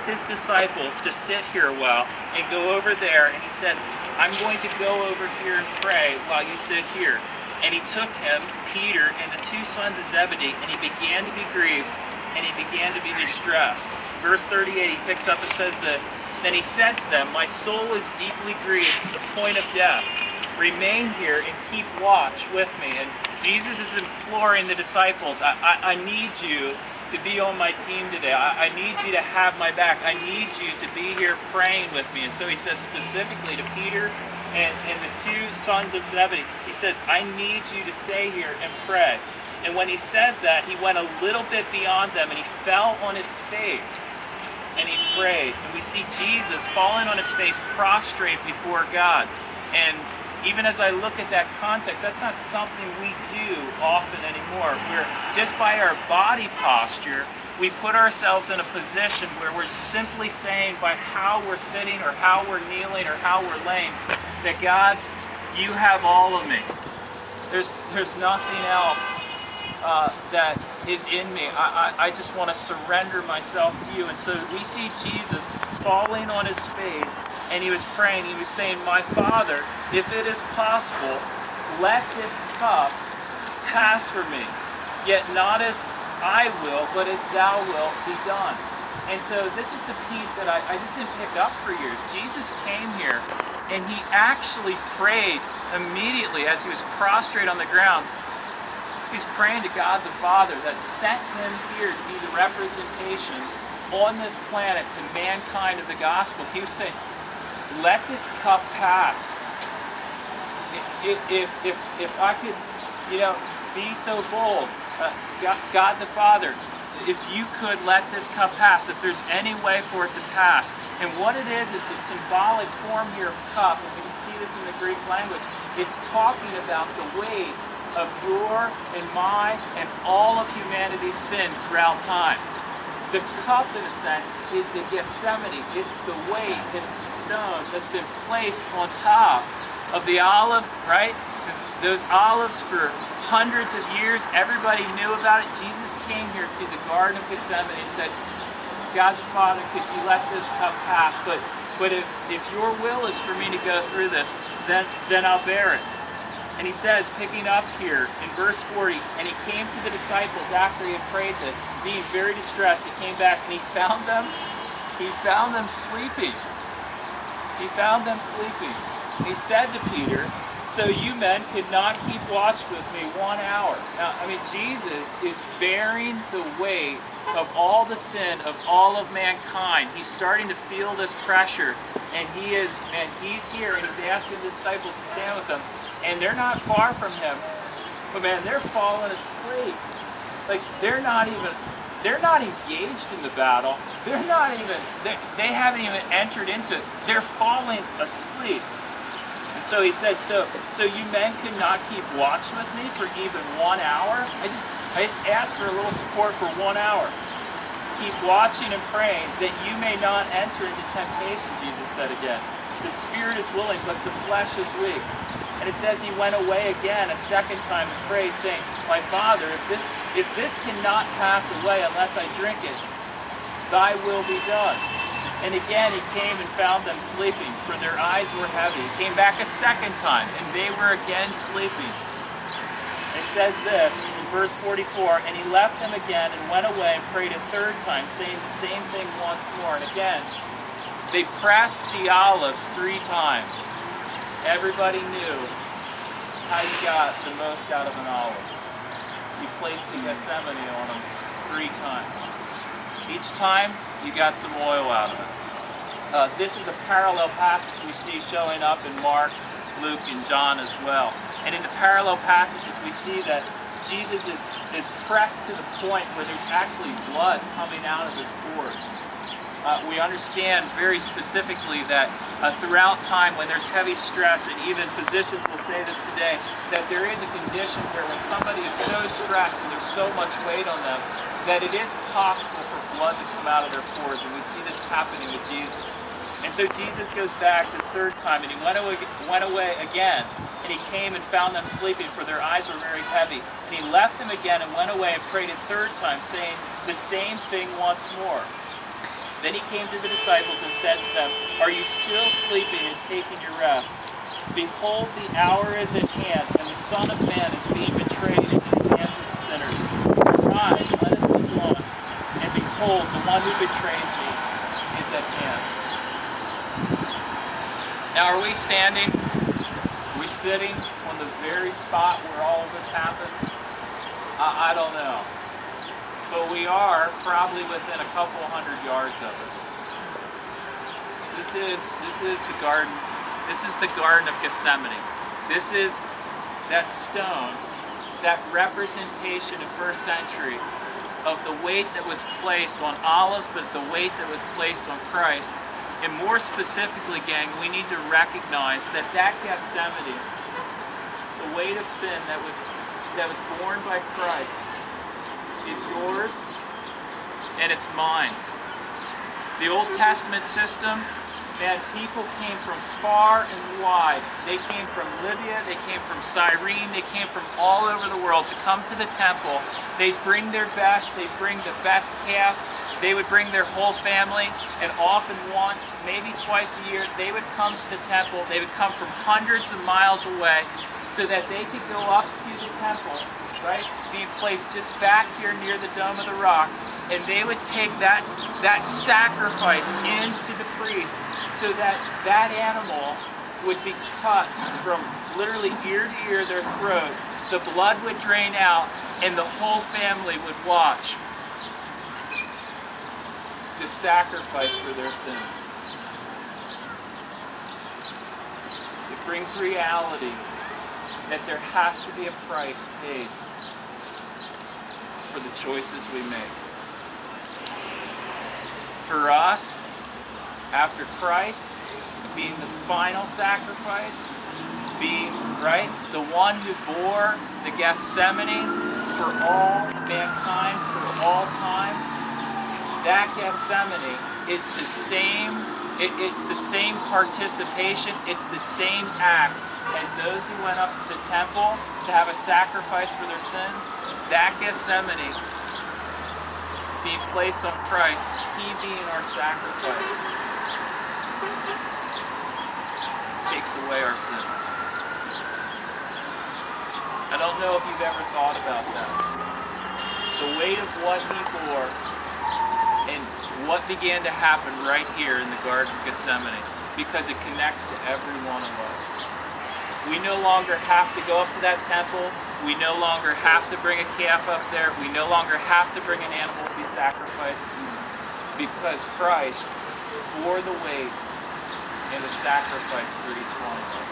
with his disciples to sit here a while and go over there. And he said, I'm going to go over here and pray while you sit here. And he took him, Peter, and the two sons of Zebedee, and he began to be grieved, and he began to be distressed. Verse 38, he picks up and says this, Then he said to them, My soul is deeply grieved to the point of death. Remain here and keep watch with me. And Jesus is imploring the disciples, I need you to be on my team today. I need you to have my back. I need you to be here praying with me. And so he says specifically to Peter and the two sons of Zebedee, he says, I need you to stay here and pray. And when he says that, he went a little bit beyond them and he fell on his face and he prayed. And we see Jesus falling on his face, prostrate before God. And even as I look at that context, that's not something we do often anymore. We're just by our body posture, we put ourselves in a position where we're simply saying by how we're sitting or how we're kneeling or how we're laying, that God, you have all of me. There's nothing else that is in me. I just want to surrender myself to you. And so we see Jesus falling on his face, and he was praying. He was saying, My Father, if it is possible, let this cup pass from me. Yet not as I will, but as thou wilt be done. And so this is the piece that I just didn't pick up for years. Jesus came here, and he actually prayed immediately as he was prostrate on the ground. He's praying to God the Father that sent him here to be the representation on this planet to mankind of the gospel. He was saying, let this cup pass. If I could, be so bold, God the Father, if you could let this cup pass, if there's any way for it to pass. And what it is the symbolic form here of cup, and we can see this in the Greek language, it's talking about the weight of your and my and all of humanity's sin throughout time. The cup, in a sense, is the Gethsemane. It's the weight, it's the stone that's been placed on top of the olive, right? Those olives for hundreds of years, everybody knew about it. Jesus came here to the Garden of Gethsemane and said, God the Father, could you let this cup pass? But if your will is for me to go through this, then I'll bear it. And he says, picking up here in verse 40, and he came to the disciples after he had prayed this, being very distressed. He came back and he found them sleeping. He found them sleeping. He said to Peter, so you men could not keep watch with me 1 hour. Now, Jesus is bearing the weight of all the sin of all of mankind. He's starting to feel this pressure, and he's here, and he's asking the disciples to stand with him, and they're not far from him, but man, they're falling asleep. Like they're not engaged in the battle. They haven't even entered into it. They're falling asleep. And so he said, so you men could not keep watch with me for even 1 hour? I just asked for a little support for 1 hour. Keep watching and praying that you may not enter into temptation, Jesus said again. The spirit is willing, but the flesh is weak. And it says he went away again a second time and prayed, saying, My Father, if this cannot pass away unless I drink it, thy will be done. And again he came and found them sleeping, for their eyes were heavy. He came back a second time, and they were again sleeping. It says this in verse 44, and he left them again and went away and prayed a third time, saying the same thing once more. And again, they pressed the olives 3 times. Everybody knew how you got the most out of an olive. You placed the Gethsemane on them 3 times. Each time, you got some oil out of it. This is a parallel passage we see showing up in Mark, Luke, and John as well. And in the parallel passages, we see that Jesus is pressed to the point where there's actually blood coming out of his pores. We understand very specifically that throughout time when there's heavy stress, and even physicians will say this today, that there is a condition where when somebody is so stressed and there's so much weight on them, that it is possible for blood to come out of their pores, and we see this happening with Jesus. And so Jesus goes back the third time, and he went away again, and he came and found them sleeping, for their eyes were very heavy. And he left them again and went away and prayed a third time, saying the same thing once more. Then he came to the disciples and said to them, "Are you still sleeping and taking your rest? Behold, the hour is at hand, and the Son of Man is being betrayed into the hands of the sinners. Rise, let us be gone. And behold, the one who betrays me is at hand." Now, are we standing? Are we sitting on the very spot where all of this happened? I don't know. But we are probably within a couple hundred yards of it. This is the garden. This is the Garden of Gethsemane. This is that stone, that representation in first century of the weight that was placed on olives, but the weight that was placed on Christ. And more specifically, gang, we need to recognize that Gethsemane, the weight of sin that was borne by Christ, is yours and it's mine. The Old Testament system, man, people came from far and wide. They came from Libya, they came from Cyrene, they came from all over the world to come to the temple. They'd bring their best, they'd bring the best calf, they would bring their whole family, and often once, maybe twice a year, they would come to the temple. They would come from hundreds of miles away so that they could go up to the temple, right, being placed just back here near the Dome of the Rock, and they would take that sacrifice into the priest so that that animal would be cut from literally ear to ear, their throat. The blood would drain out, and the whole family would watch the sacrifice for their sins. It brings reality that there has to be a price paid for the choices we make. For us, after Christ being the final sacrifice, being, right, the one who bore the Gethsemane for all mankind, for all time, that Gethsemane is the same, it's the same participation, it's the same act as those who went up to the temple to have a sacrifice for their sins. That Gethsemane being placed on Christ, he being our sacrifice, takes away our sins. I don't know if you've ever thought about that. The weight of what he bore and what began to happen right here in the Garden of Gethsemane, because it connects to every one of us. We no longer have to go up to that temple. We no longer have to bring a calf up there. We no longer have to bring an animal to be sacrificed, because Christ bore the weight and the sacrifice for each one of us.